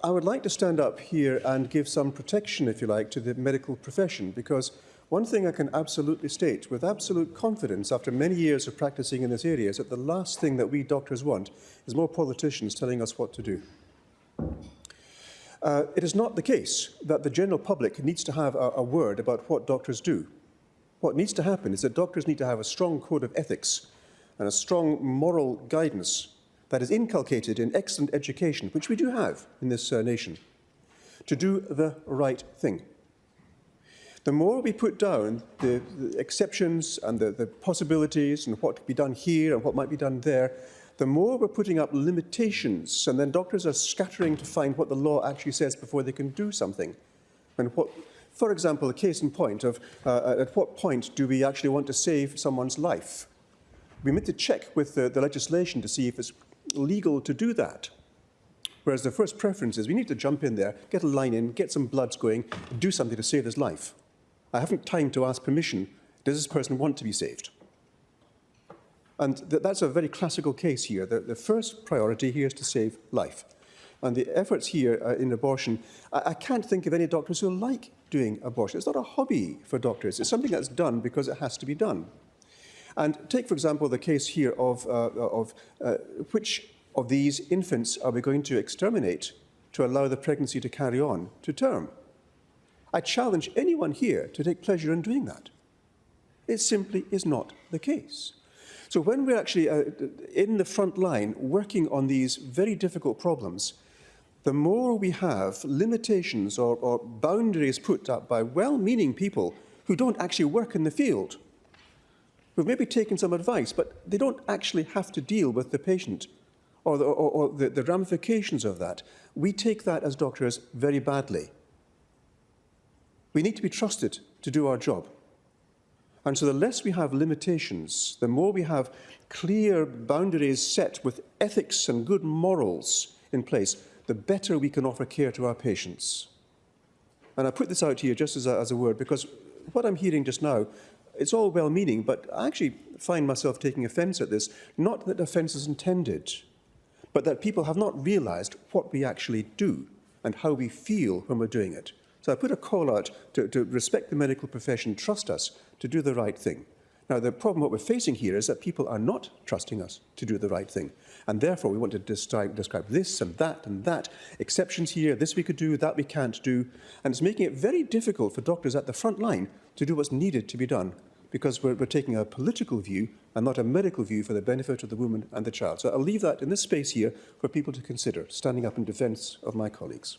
I would like to stand up here and give some protection, if you like, to the medical profession, because one thing I can absolutely state with absolute confidence after many years of practicing in this area is that the last thing that we doctors want is more politicians telling us what to do. It is not the case that the general public needs to have a word about what doctors do. What needs to happen is that doctors need to have a strong code of ethics and a strong moral guidance that is inculcated in excellent education, which we do have in this nation, to do the right thing. The more we put down the exceptions and the possibilities and what could be done here and what might be done there, the more we're putting up limitations, and then doctors are scattering to find what the law actually says before they can do something. And what, for example, a case in point of at what point do we actually want to save someone's life? We need to check with the legislation to see if it's legal to do that. Whereas the first preference is we need to jump in there, get a line in, get some bloods going, do something to save his life. I haven't time to ask permission. Does this person want to be saved? And that's a very classical case here. The first priority here is to save life. And the efforts here in abortion, I can't think of any doctors who like doing abortion. It's not a hobby for doctors. It's something that's done because it has to be done. And take, for example, the case here of which of these infants are we going to exterminate to allow the pregnancy to carry on to term? I challenge anyone here to take pleasure in doing that. It simply is not the case. So when we're actually in the front line working on these very difficult problems, the more we have limitations or boundaries put up by well-meaning people who don't actually work in the field, who've maybe taken some advice, but they don't actually have to deal with the patient or the ramifications of that, we take that as doctors very badly. We need to be trusted to do our job. And so the less we have limitations, the more we have clear boundaries set with ethics and good morals in place, the better we can offer care to our patients. And I put this out here just as a word, because what I'm hearing just now, it's all well-meaning, but I actually find myself taking offence at this, not that offence is intended, but that people have not realised what we actually do and how we feel when we're doing it. So I put a call out to respect the medical profession, trust us to do the right thing. Now, the problem what we're facing here is that people are not trusting us to do the right thing. And therefore, we want to describe this and that, exceptions here, this we could do, that we can't do. And it's making it very difficult for doctors at the front line to do what's needed to be done, because we're taking a political view and not a medical view for the benefit of the woman and the child. So I'll leave that in this space here for people to consider, standing up in defence of my colleagues.